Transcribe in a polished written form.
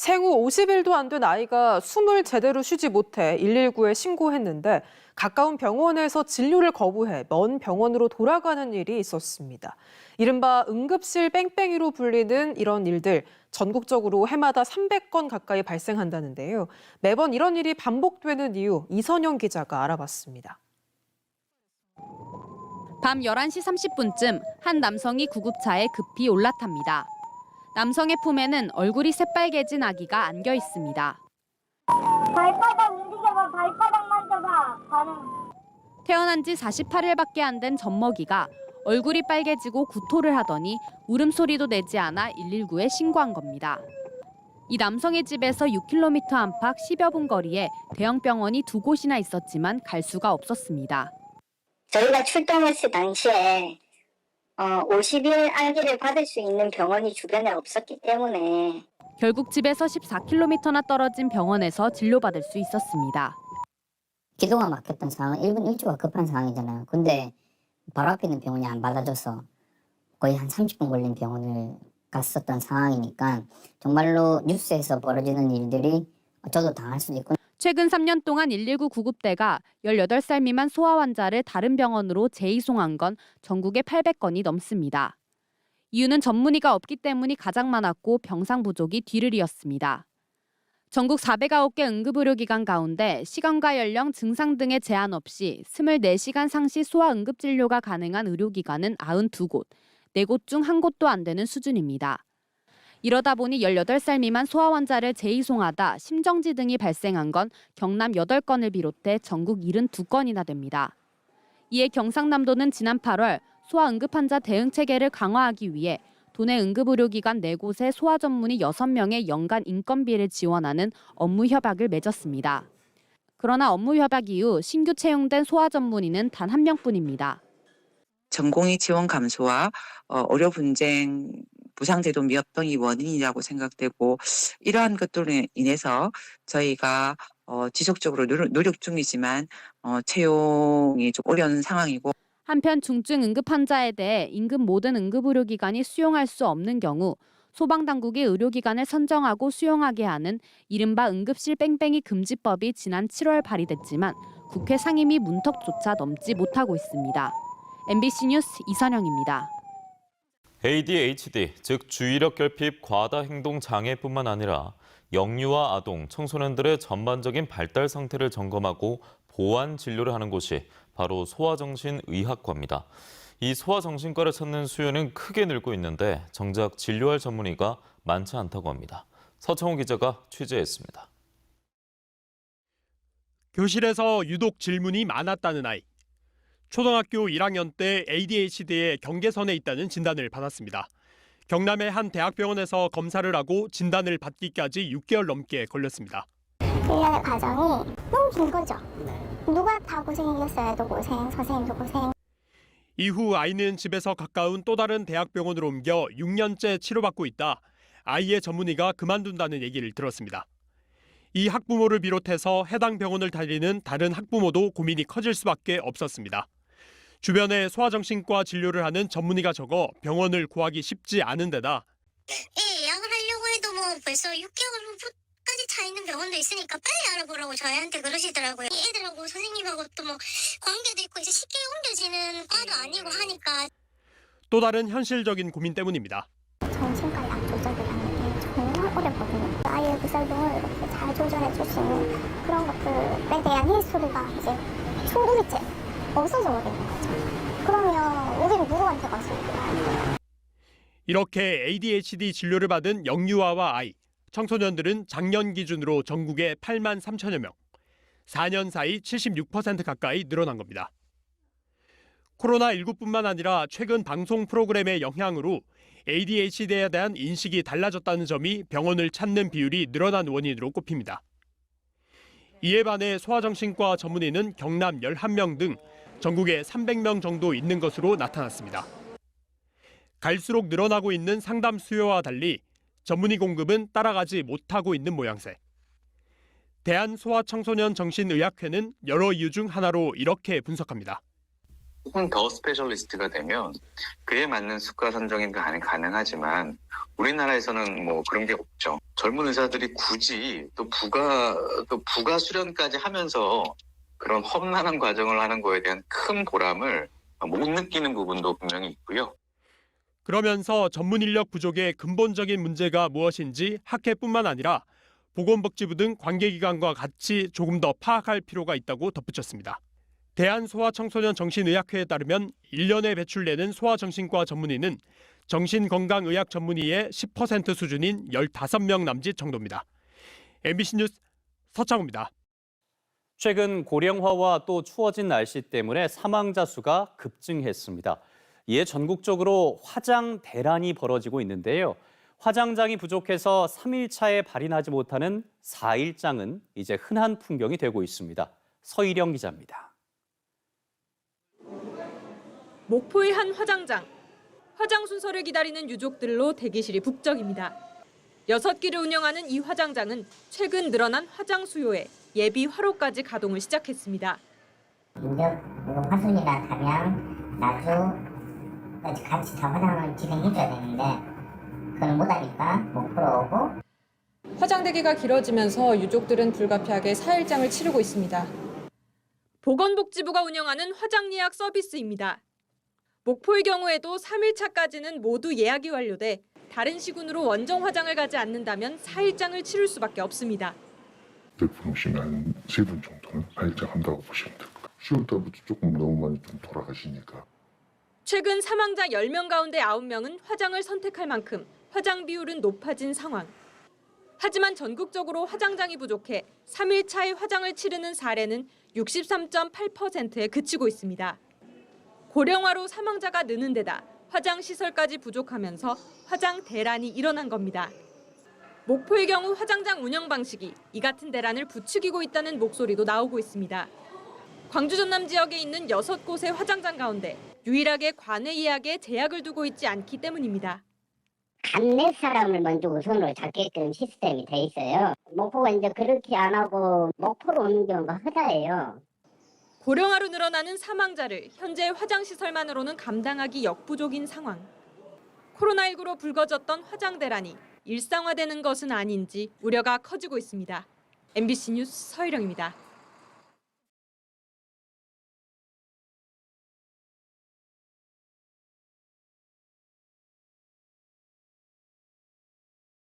생후 50일도 안 된 아이가 숨을 제대로 쉬지 못해 119에 신고했는데 가까운 병원에서 진료를 거부해 먼 병원으로 돌아가는 일이 있었습니다. 이른바 응급실 뺑뺑이로 불리는 이런 일들 전국적으로 해마다 300건 가까이 발생한다는데요. 매번 이런 일이 반복되는 이유 이선영 기자가 알아봤습니다. 밤 11시 30분쯤 한 남성이 구급차에 급히 올라탑니다. 남성의 품에는 얼굴이 새빨개진 아기가 안겨 있습니다. 발바닥 움직여봐, 발바닥 만져봐, 반응. 태어난 지 48일밖에 안 된 젖먹이가 얼굴이 빨개지고 구토를 하더니 울음소리도 내지 않아 119에 신고한 겁니다. 이 남성의 집에서 6km 안팎 10여 분 거리에 대형 병원이 두 곳이나 있었지만 갈 수가 없었습니다. 저희가 출동했을 당시에 50일 알기를 받을 수 있는 병원이 주변에 없었기 때문에 결국 집에서 14km나 떨어진 병원에서 진료받을 수 있었습니다. 기도가 막혔던 상황, 1분 1초가 급한 상황이잖아요. 근데 바로 앞에 있는 병원이 안 받아줘서 거의 한 30분 걸린 병원을 갔었던 상황이니까 정말로 뉴스에서 벌어지는 일들이 저도 당할 수도 있고. 최근 3년 동안 119 구급대가 18살 미만 소아 환자를 다른 병원으로 재이송한 건 전국에 800건이 넘습니다. 이유는 전문의가 없기 때문이 가장 많았고 병상 부족이 뒤를 이었습니다. 전국 409개 응급의료기관 가운데 시간과 연령, 증상 등의 제한 없이 24시간 상시 소아 응급진료가 가능한 의료기관은 92곳, 4곳 중 1곳도 안 되는 수준입니다. 이러다 보니 18살 미만 소아 환자를 재이송하다 심정지 등이 발생한 건 경남 8건을 비롯해 전국 72건이나 됩니다. 이에 경상남도는 지난 8월 소아 응급환자 대응 체계를 강화하기 위해 도내 응급의료기관 4곳에 소아 전문의 6명의 연간 인건비를 지원하는 업무 협약을 맺었습니다. 그러나 업무 협약 이후 신규 채용된 소아 전문의는 단 1명뿐입니다. 전공의 지원 감소와 의료 분쟁, 부상제도 미흡등이 원인이라고 생각되고 이러한 것들로 인해서 저희가 지속적으로 노력 중이지만 채용이 좀 어려운 상황이고. 한편 중증 응급 환자에 대해 인근 모든 응급의료기관이 수용할 수 없는 경우 소방당국이 의료기관을 선정하고 수용하게 하는 이른바 응급실 뺑뺑이 금지법이 지난 7월 발의됐지만 국회 상임위 문턱조차 넘지 못하고 있습니다. MBC 뉴스 이선영입니다. ADHD, 즉 주의력 결핍 과다 행동 장애뿐만 아니라 영유아 아동, 청소년들의 전반적인 발달 상태를 점검하고 보완 진료를 하는 곳이 바로 소아정신의학과입니다. 이 소아정신과를 찾는 수요는 크게 늘고 있는데 정작 진료할 전문의가 많지 않다고 합니다. 서청훈 기자가 취재했습니다. 교실에서 유독 질문이 많았다는 아이. 초등학교 1학년 때 ADHD의 경계선에 있다는 진단을 받았습니다. 경남의 한 대학병원에서 검사를 하고 진단을 받기까지 6개월 넘게 걸렸습니다. 1년의 과정이 너무 긴 거죠. 누가 다 고생이겠어요. 또 고생, 선생님도 고생. 이후 아이는 집에서 가까운 또 다른 대학병원으로 옮겨 6년째 치료받고 있다. 아이의 전문의가 그만둔다는 얘기를 들었습니다. 이 학부모를 비롯해서 해당 병원을 다니는 다른 학부모도 고민이 커질 수밖에 없었습니다. 주변에 소아정신과 진료를 하는 전문의가 적어 병원을 구하기 쉽지 않은 데다 예약을 하려고 해도 뭐 벌써 6개월까지 차 있는 병원도 있으니까 빨리 알아보라고 저희한테 그러시더라고요. 애들하고 선생님하고 또 뭐 관계도 있고 이제 쉽게 옮겨지는 과도 아니고 하니까. 또 다른 현실적인 고민 때문입니다. 정신과 약 조절이라는 게 정말 어렵거든요. 아이의 구설동을 이렇게 잘 조절해 줄 수 있는 그런 것들에 대한 히스토리가 이제 충분히 없어져 버리는 거죠. 그러면 우리는 누구한테 가서 이렇게 ADHD 진료를 받은 영유아와 아이, 청소년들은 작년 기준으로 전국에 8만 3천여 명, 4년 사이 76% 가까이 늘어난 겁니다. 코로나19뿐만 아니라 최근 방송 프로그램의 영향으로 ADHD에 대한 인식이 달라졌다는 점이 병원을 찾는 비율이 늘어난 원인으로 꼽힙니다. 이에 반해 소아정신과 전문의는 경남 11명 등 전국에 300명 정도 있는 것으로 나타났습니다. 갈수록 늘어나고 있는 상담 수요와 달리 전문의 공급은 따라가지 못하고 있는 모양새. 대한소아청소년정신의학회는 여러 이유 중 하나로 이렇게 분석합니다. 조금 더 스페셜리스트가 되면 그에 맞는 수가 선정이 가능하지만 우리나라에서는 뭐 그런 게 없죠. 젊은 의사들이 굳이 또 부가 수련까지 하면서 그런 험난한 과정을 하는 거에 대한 큰 보람을 못 느끼는 부분도 분명히 있고요. 그러면서 전문 인력 부족의 근본적인 문제가 무엇인지 학회뿐만 아니라 보건복지부 등 관계기관과 같이 조금 더 파악할 필요가 있다고 덧붙였습니다. 대한소아청소년정신의학회에 따르면 1년에 배출되는 소아정신과 전문의는 정신건강의학 전문의의 10% 수준인 15명 남짓 정도입니다. MBC 뉴스 서창우입니다. 최근 고령화와 또 추워진 날씨 때문에 사망자 수가 급증했습니다. 이에 전국적으로 화장 대란이 벌어지고 있는데요. 화장장이 부족해서 3일차에 발인하지 못하는 4일장은 이제 흔한 풍경이 되고 있습니다. 서희령 기자입니다. 목포의 한 화장장. 화장 순서를 기다리는 유족들로 대기실이 북적입니다. 6기를 운영하는 이 화장장은 최근 늘어난 화장 수요에 예비 화로까지 가동을 시작했습니다. 인력, 화순이나 담양, 나주 같이 다 화장을 진행해줘야 되는데 그건 못하니까 목포로 오고. 화장 대기가 길어지면서 유족들은 불가피하게 4일장을 치르고 있습니다. 보건복지부가 운영하는 화장 예약 서비스입니다. 목포의 경우에도 3일차까지는 모두 예약이 완료돼 다른 시군으로 원정 화장을 가지 않는다면 4일장을 치를 수밖에 없습니다. 보시면 한 3분 정도는 4일장 한다고 보시면 될 거예요. 10월달부터 조금 너무 많이 좀 돌아가시니까. 최근 사망자 10명 가운데 9명은 화장을 선택할 만큼 화장 비율은 높아진 상황. 하지만 전국적으로 화장장이 부족해 3일차에 화장을 치르는 사례는 63.8%에 그치고 있습니다. 고령화로 사망자가 느는 데다 화장 시설까지 부족하면서 화장 대란이 일어난 겁니다. 목포의 경우 화장장 운영 방식이 이 같은 대란을 부추기고 있다는 목소리도 나오고 있습니다. 광주 전남 지역에 있는 6곳의 화장장 가운데 유일하게 관외 예약에 제약을 두고 있지 않기 때문입니다. 감내 사람을 먼저 우선으로 잡게끔 시스템이 돼 있어요. 목포가 이제 그렇게 안 하고 목포로 오는 경우가 허다해요. 고령화로 늘어나는 사망자를 현재 화장시설만으로는 감당하기 역부족인 상황. 코로나19로 불거졌던 화장 대란이 일상화되는 것은 아닌지 우려가 커지고 있습니다. MBC 뉴스 서희령입니다.